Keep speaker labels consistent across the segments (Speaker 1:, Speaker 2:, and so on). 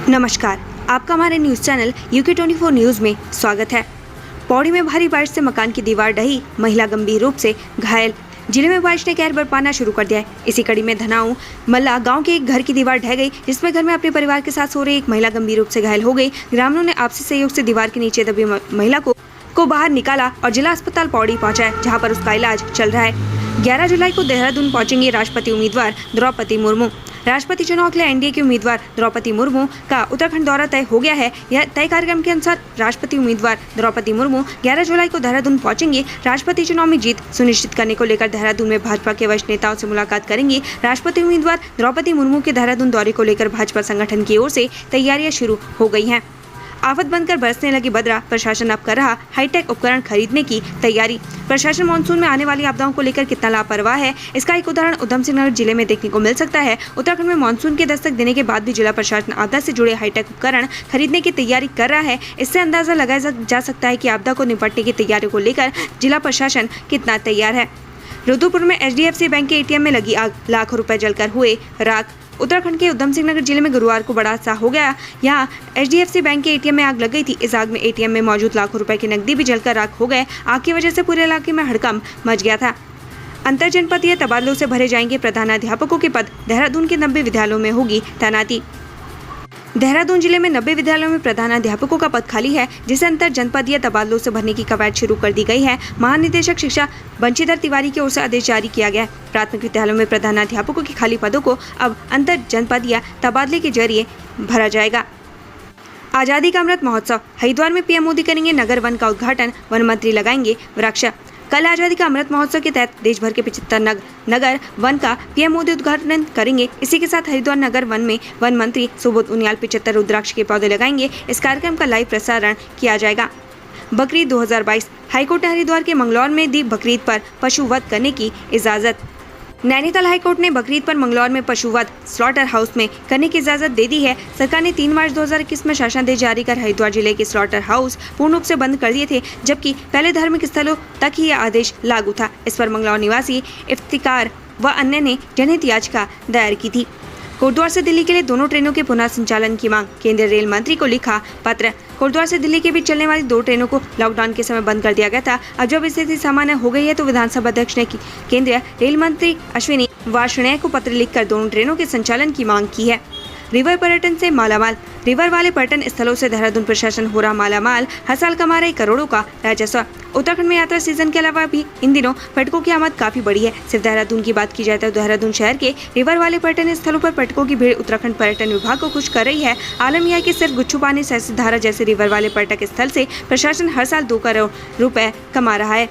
Speaker 1: नमस्कार, आपका हमारे न्यूज़ चैनल UK24 न्यूज़ में स्वागत है। पौड़ी में भारी बारिश से मकान की दीवार ढही, महिला गंभीर रूप से घायल। जिले में बारिश ने कहर बरपाना शुरू कर दिया है। इसी कड़ी में धनाऊ मल्ला गांव के एक घर की दीवार ढह गई, जिसमें घर में अपने परिवार के साथ सो रही एक महिला गंभीर रूप से घायल हो गई। ग्रामीणों ने आपसी सहयोग से दीवार के नीचे दबी महिला को बाहर निकाला और जिला अस्पताल पौड़ी पहुंचाया, जहां पर उसका इलाज चल रहा है। 11 जुलाई को देहरादून पहुंचेंगे राष्ट्रपति उम्मीदवार द्रौपदी मुर्मू। राष्ट्रपति चुनाव के लिए एनडीए की उम्मीदवार द्रौपदी मुर्मू का उत्तराखंड दौरा तय हो गया है। यह तय कार्यक्रम के अनुसार राष्ट्रपति उम्मीदवार द्रौपदी मुर्मू 11 जुलाई को देहरादून पहुंचेंगे। राष्ट्रपति चुनाव में जीत सुनिश्चित करने को लेकर देहरादून में भाजपा के वरिष्ठ नेताओं से मुलाकात करेंगे। राष्ट्रपति उम्मीदवार द्रौपदी मुर्मू के देहरादून दौरे को लेकर भाजपा संगठन की ओर से तैयारियां शुरू हो गई हैं। आफत बनकर बरसने लगी बदरा, प्रशासन अब कर रहा हाईटेक उपकरण खरीदने की तैयारी। प्रशासन मानसून में आने वाली आपदाओं को लेकर कितना लापरवाह है, इसका एक उदाहरण उधम सिंह नगर जिले में देखने को मिल सकता है। उत्तराखंड में मानसून के दस्तक देने के बाद भी जिला प्रशासन आपदा से जुड़े हाईटेक उपकरण खरीदने की तैयारी कर रहा है। इससे अंदाजा लगाया जा सकता है कि आपदा को निपटने की तैयारियों को लेकर जिला प्रशासन कितना तैयार है। रुद्रपुर में HDFC बैंक के ATM में लगी आग, लाखों रुपए जलकर हुए राख। उत्तराखंड के उधम सिंह नगर जिले में गुरुवार को बड़ा हादसा हो गया। यहाँ HDFC बैंक के ATM में आग लग गई थी। इस आग में ATM में मौजूद लाखों रुपए की नकदी भी जलकर राख हो गए। आग की वजह से पूरे इलाके में हड़कंप मच गया था। अंतर जनपदीय तबादलों से भरे जाएंगे प्रधानाध्यापकों के पद, देहरादून के 90 विद्यालयों में होगी तैनाती। देहरादून जिले में 90 विद्यालयों में प्रधानाध्यापकों का पद खाली है, जिसे अंतर जनपदीय तबादलों से भरने की कवायद शुरू कर दी गई है। महानिदेशक शिक्षा बंशीधर तिवारी की ओर से आदेश जारी किया गया है। प्राथमिक विद्यालयों में प्रधानाध्यापकों के खाली पदों को अब अंतर जनपदीय तबादले के जरिए भरा जाएगा। आजादी का अमृत महोत्सव, हरिद्वार में PM मोदी करेंगे नगर वन का उद्घाटन, वन मंत्री लगाएंगे वृक्ष। कल आजादी का अमृत महोत्सव के तहत देश भर के 75 नगर वन का PM मोदी उद्घाटन करेंगे। इसी के साथ हरिद्वार नगर वन में वन मंत्री सुबोध उनियाल 75 रुद्राक्ष के पौधे लगाएंगे। इस कार्यक्रम का लाइव प्रसारण किया जाएगा। बकरीद 2022, हाईकोर्ट ने हरिद्वार के मंगलौर में दी बकरीद पर पशु वध करने की इजाजत। नैनीताल हाईकोर्ट ने बकरीद पर मंगलौर में पशुवध स्लॉटर हाउस में करने की इजाजत दे दी है। सरकार ने 3 मार्च 2021 में शासनादेश जारी कर हरिद्वार जिले के स्लॉटर हाउस पूर्ण रूप से बंद कर दिए थे, जबकि पहले धार्मिक स्थलों तक ही यह आदेश लागू था। इस पर मंगलौर निवासी इफ्तिकार व अन्य ने जनहित याचिका दायर की थी। कोटद्वार से दिल्ली के लिए दोनों ट्रेनों के पुनः संचालन की मांग, केंद्रीय रेल मंत्री को लिखा पत्र। कोटद्वार से दिल्ली के बीच चलने वाली 2 ट्रेनों को लॉकडाउन के समय बंद कर दिया गया था। अब जब स्थिति सामान्य हो गई है तो विधानसभा अध्यक्ष ने केंद्रीय रेल मंत्री अश्विनी वैष्णव को पत्र लिखकर दोनों ट्रेनों के संचालन की मांग की है। रिवर पर्यटन से मालामाल, रिवर वाले पर्यटन स्थलों से देहरादून प्रशासन हो रहा मालामाल, हर साल कमा रहे करोड़ों का राजस्व। उत्तराखंड में यात्रा सीजन के अलावा भी इन दिनों पर्यटकों की आमद काफी बढ़ी है। सिर्फ देहरादून की बात की जाए तो देहरादून शहर के रिवर वाले पर्यटन स्थलों पर पर्यटकों की भीड़ उत्तराखंड पर्यटन विभाग को खुश कर रही है। आलम यह है कि सिर्फ गुच्छू पानी, सहस्त्रधारा जैसे रिवर वाले पर्यटक स्थल से प्रशासन हर साल 2 करोड़ रुपए कमा रहा है।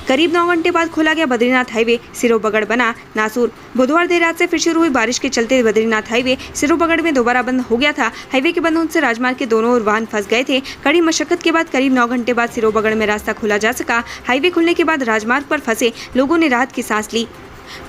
Speaker 1: करीब 9 घंटे बाद खोला गया बद्रीनाथ हाईवे, सिरोबगड़ बना नासूर। बुधवार देर रात से फिर शुरू हुई बारिश के चलते बद्रीनाथ हाईवे सिरोबगड़ में दोबारा बंद हो गया था। हाईवे के बंद होने से राजमार्ग के दोनों ओर वाहन फंस गए थे। कड़ी मशक्कत के बाद करीब 9 घंटे बाद सिरोबगड़ में रास्ता खोला जा सका। हाईवे खुलने के बाद राजमार्ग पर फंसे लोगों ने राहत की सांस ली।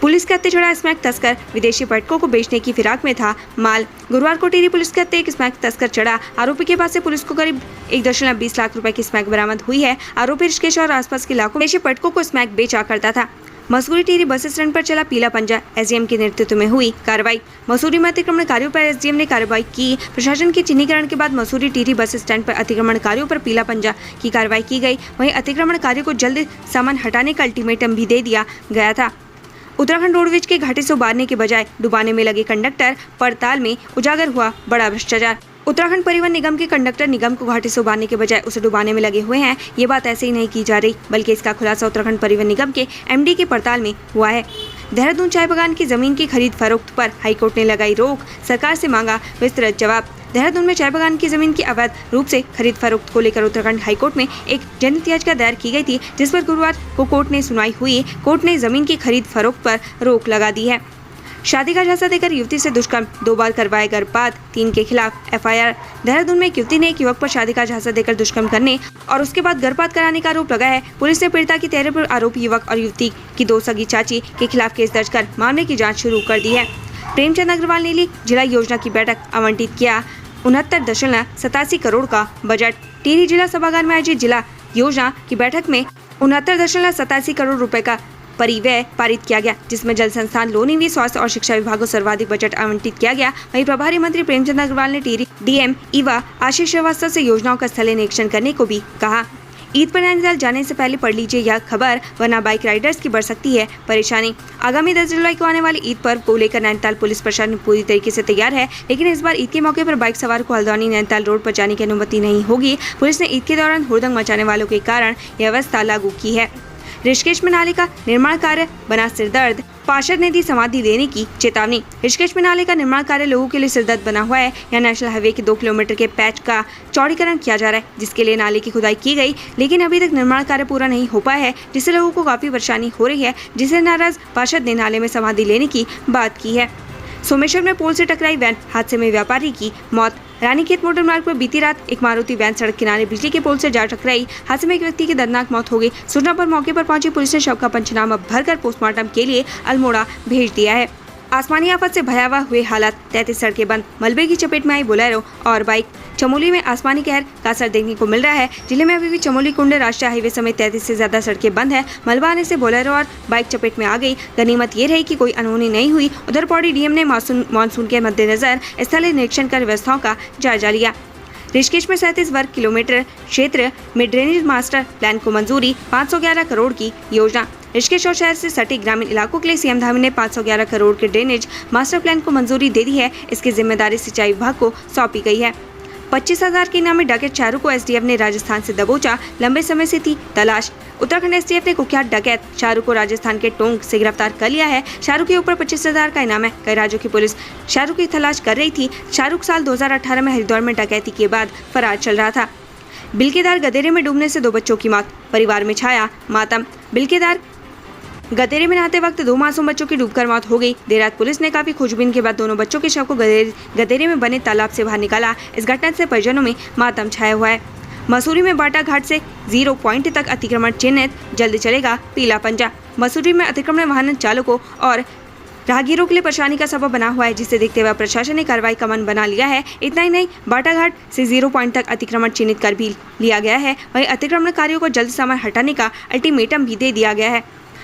Speaker 1: पुलिस के हत्थे चढ़ा स्मैक तस्कर, विदेशी पर्यटकों को बेचने की फिराक में था माल। गुरुवार को टिहरी पुलिस के हत्थे एक स्मैक तस्कर चढ़ा। आरोपी के पास से पुलिस को करीब 1.20 लाख रुपए की स्मैक बरामद हुई है। आरोपी ऋषिकेश और आसपास के इलाकों में विदेशी पर्यटकों को स्मैक बेचा करता था। मसूरी टिहरी बस स्टैंड पर चला पीला पंजा, SDM के नेतृत्व में हुई कार्रवाई। मसूरी में अतिक्रमणकारियों पर SDM ने कार्रवाई की। प्रशासन के चिन्हीकरण के बाद मसूरी टिहरी बस स्टैंड पर अतिक्रमणकारियों पर पीला पंजा की कार्रवाई की गई। वहीं अतिक्रमणकारियों को जल्द सामान हटाने का अल्टीमेटम भी दे दिया गया था। उत्तराखंड रोडवेज के घाटे से उबारने के बजाय डुबाने में लगे कंडक्टर, पड़ताल में उजागर हुआ बड़ा भ्रष्टाचार। उत्तराखंड परिवहन निगम के कंडक्टर निगम को घाटे से उबारने के बजाय उसे डुबाने में लगे हुए हैं। ये बात ऐसे ही नहीं की जा रही, बल्कि इसका खुलासा उत्तराखंड परिवहन निगम के MD की पड़ताल में हुआ है। देहरादून चाय बागान की जमीन की खरीद फरोख्त पर हाईकोर्ट ने लगाई रोक, सरकार से मांगा विस्तृत जवाब। देहरादून में चाय बागान की जमीन की अवैध रूप से खरीद फरोख्त को लेकर उत्तराखंड हाईकोर्ट में एक जनहित याचिका दायर की गई थी, जिस पर गुरुवार को कोर्ट ने सुनवाई हुई। कोर्ट ने जमीन की खरीद फरोख्त पर रोक लगा दी है। शादी का झांसा देकर युवती से दुष्कर्म, 2 बार करवाए गर्भपात, 3 के खिलाफ FIR। देहरादून में एक युवती ने एक युवक पर शादी का झांसा देकर दुष्कर्म करने और उसके बाद गर्भपात कराने का आरोप लगाया है। पुलिस ने पीड़िता की 13 आरोपी युवक और युवती की 2 सगी चाची के खिलाफ केस दर्ज कर मामले की जाँच शुरू कर दी है। प्रेमचंद अग्रवाल ने ली जिला योजना की बैठक, आवंटित किया 69.87 करोड़ का बजट। टिहरी जिला सभागार में आयोजित जिला योजना की बैठक में 69.87 करोड़ रुपए का परिव्यय पारित किया गया, जिसमें जल संस्थान, लोनीवी, स्वास्थ्य और शिक्षा विभाग को सर्वाधिक बजट आवंटित किया गया। वहीं प्रभारी मंत्री प्रेमचंद अग्रवाल ने टिहरी डीएम ईवा आशीष श्रीवास्तव से योजनाओं का स्थलीय निरीक्षण करने को भी कहा। ईद पर नैनीताल जाने से पहले पढ़ लीजिए यह खबर, वरना बाइक राइडर्स की बढ़ सकती है परेशानी। आगामी 10 जुलाई को आने वाली ईद पर्व को लेकर नैनीताल पुलिस प्रशासन पूरी तरीके से तैयार है, लेकिन इस बार ईद के मौके पर बाइक सवार को हल्द्वानी नैनीताल रोड पर जाने की अनुमति नहीं होगी। पुलिस ने ईद के दौरान हुड़दंग मचाने वालों के कारण यह व्यवस्था लागू की है। ऋषिकेश में नाले का निर्माण कार्य बना सिरदर्द, पार्षद ने दी समाधि देने की चेतावनी। ऋषिकेश में नाले का निर्माण कार्य लोगों के लिए सिरदर्द बना हुआ है। यहाँ नेशनल हाईवे के 2 किलोमीटर के पैच का चौड़ीकरण किया जा रहा है, जिसके लिए नाले की खुदाई की गई, लेकिन अभी तक निर्माण कार्य पूरा नहीं हो पाया है, जिससे लोगों को काफी परेशानी हो रही है, जिससे नाराज पार्षद ने नाले में समाधि लेने की बात की है। सोमेश्वर में पोल से टकराई वैन, हादसे में व्यापारी की मौत। रानीखेत मोटर मार्ग पर बीती रात एक मारुति वैन सड़क किनारे बिजली के पोल से जा टकराई। हादसे में एक व्यक्ति की दर्दनाक मौत हो गई। सूचना पर मौके पर पहुंची पुलिस ने शव का पंचनामा भरकर पोस्टमार्टम के लिए अल्मोड़ा भेज दिया है। आसमानी आफत से भयावह हुए हालात, 33 सड़कें बंद, मलबे की चपेट में आई बोलेरो और बाइक। चमोली में आसमानी कहर का असर देखने को मिल रहा है। जिले में अभी भी चमोली कुंड राष्ट्रीय हाईवे समेत 33 से ज्यादा सड़कें बंद है। मलबा आने से बोलेरो और बाइक चपेट में आ गई। गनीमत ये रही कि कोई अनहोनी नहीं हुई। उधर पौड़ी डीएम ने मानसून के मद्देनजर स्थलीय निरीक्षण कर व्यवस्थाओं का जायजा लिया। ऋषिकेश में 37 वर्ग किलोमीटर क्षेत्र में ड्रेनेज मास्टर प्लान को मंजूरी, 511 करोड़ की योजना। ऋषिकेश और शहर से सटे ग्रामीण इलाकों के लिए सीएम धामी ने 511 करोड़ के ड्रेनेज मास्टर प्लान को मंजूरी दे दी है। इसकी जिम्मेदारी सिंचाई विभाग को सौंपी गई है। 25,000 के इनामी डकैत शाहरुख को एसडीएफ ने राजस्थान से दबोचा, लंबे समय से थी तलाश। उत्तराखंड एसटीएफ ने कुख्यात डकैत शाहरुख को राजस्थान के टोंक से गिरफ्तार कर लिया है। शाहरुख के ऊपर 25,000 का इनाम है। कई राज्यों की पुलिस शाहरुख की तलाश कर रही थी। शाहरुख साल 2018 में हरिद्वार में डकैती के बाद फरार चल रहा था। बिलकेदार गदेरे में डूबने से 2 बच्चों की मौत, परिवार में छाया मातम। बिलकेदार गदेरे में नहाते वक्त 2 मासूम बच्चों की डूबकर मौत हो गई। देर रात पुलिस ने काफी खोजबीन के बाद दोनों बच्चों के शव को गदेरे में बने तालाब से बाहर निकाला। इस घटना से परिजनों में मातम छाया हुआ है। मसूरी में बाटा घाट से 0 पॉइंट तक अतिक्रमण चिन्हित, जल्द चलेगा पीला पंजा। मसूरी में अतिक्रमण वाहन चालकों और राहगीरों के लिए परेशानी का सबब बना हुआ है, जिसे देखते हुए प्रशासन ने कार्रवाई का मन बना लिया है। इतना ही नहीं, बाटा घाट से 0 पॉइंट तक अतिक्रमण चिन्हित कर भी लिया गया है। वहीं अतिक्रमणकारियों को जल्द सामान हटाने का अल्टीमेटम भी दे दिया गया है।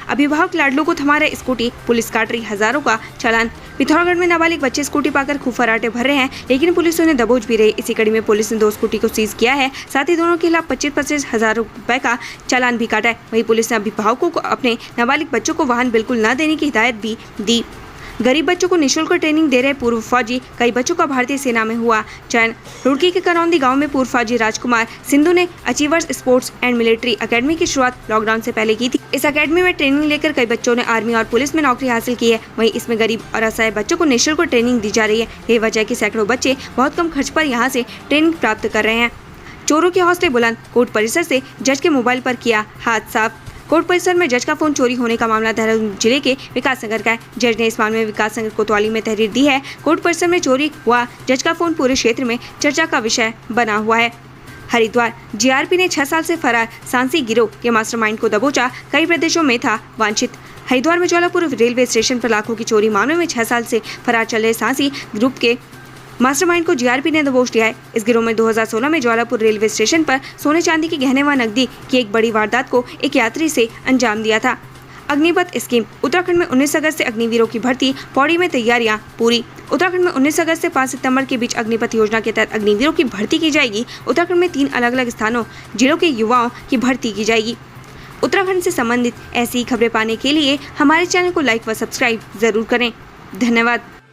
Speaker 1: अभिभावक लाडलों को थमा रहे स्कूटी, पुलिस काट रही हजारों का चालान। पिथौरागढ़ में नाबालिग बच्चे स्कूटी पाकर खूब फराटे भर रहे हैं, लेकिन पुलिस उन्हें दबोच भी रही। इसी कड़ी में पुलिस ने 2 स्कूटी को सीज किया है। साथ ही दोनों के खिलाफ 25-25 हजार रुपए का चालान भी काटा है। वहीं पुलिस ने अभिभावकों को अपने नाबालिग बच्चों को वाहन बिल्कुल न देने की हिदायत भी दी। गरीब बच्चों को निःशुल्क ट्रेनिंग दे रहे पूर्व फौजी, कई बच्चों का भारतीय सेना में हुआ चयन। रुड़की के करौंदी गांव में पूर्व फौजी राजकुमार सिंधु ने achievers sports and military academy की शुरुआत लॉकडाउन से पहले की थी। इस एकेडमी में ट्रेनिंग लेकर कई बच्चों ने आर्मी और पुलिस में नौकरी हासिल की है। वहीं इसमें गरीब और असहाय बच्चों को निःशुल्क ट्रेनिंग दी जा रही है। यही वजह कि सैकड़ों बच्चे बहुत कम खर्च पर यहाँ से ट्रेनिंग प्राप्त कर रहे हैं। चोरों के हौसले बुलंद, कोर्ट परिसर से जज के मोबाइल पर किया हाथ साफ। कोर्ट परिसर में जज का फोन चोरी होने का मामला देहरादून जिले के विकासनगर का है। जज ने इस मामले में विकासनगर कोतवाली में तहरीर दी है। कोर्ट परिसर में चोरी हुआ जज का फोन पूरे क्षेत्र में चर्चा का विषय बना हुआ है। हरिद्वार जीआरपी ने 6 साल से फरार सांसी गिरोह के मास्टरमाइंड को दबोचा, कई प्रदेशों में था वांछित। हरिद्वार में ज्वालापुर रेलवे स्टेशन पर लाखों की चोरी मामले में 6 साल से फरार चल रहे सांसी ग्रुप के मास्टरमाइंड को जीआरपी ने दबोच लिया है। इस गिरोह में 2016 में ज्वालापुर रेलवे स्टेशन पर सोने चांदी के गहने व नकदी की एक बड़ी वारदात को एक यात्री से अंजाम दिया था। अग्निपथ स्कीम, उत्तराखंड में 19 अगस्त से अग्निवीरों की भर्ती, पौड़ी में तैयारियां पूरी। उत्तराखंड में 19 अगस्त से 5 सितंबर के बीच अग्निपथ योजना के तहत अग्निवीरों की भर्ती की जाएगी। उत्तराखंड में 3 अलग-अलग स्थानों जिलों के युवाओं की भर्ती की जाएगी। उत्तराखंड से संबंधित ऐसी खबरें पाने के लिए हमारे चैनल को लाइक व सब्सक्राइब जरूर करें। धन्यवाद।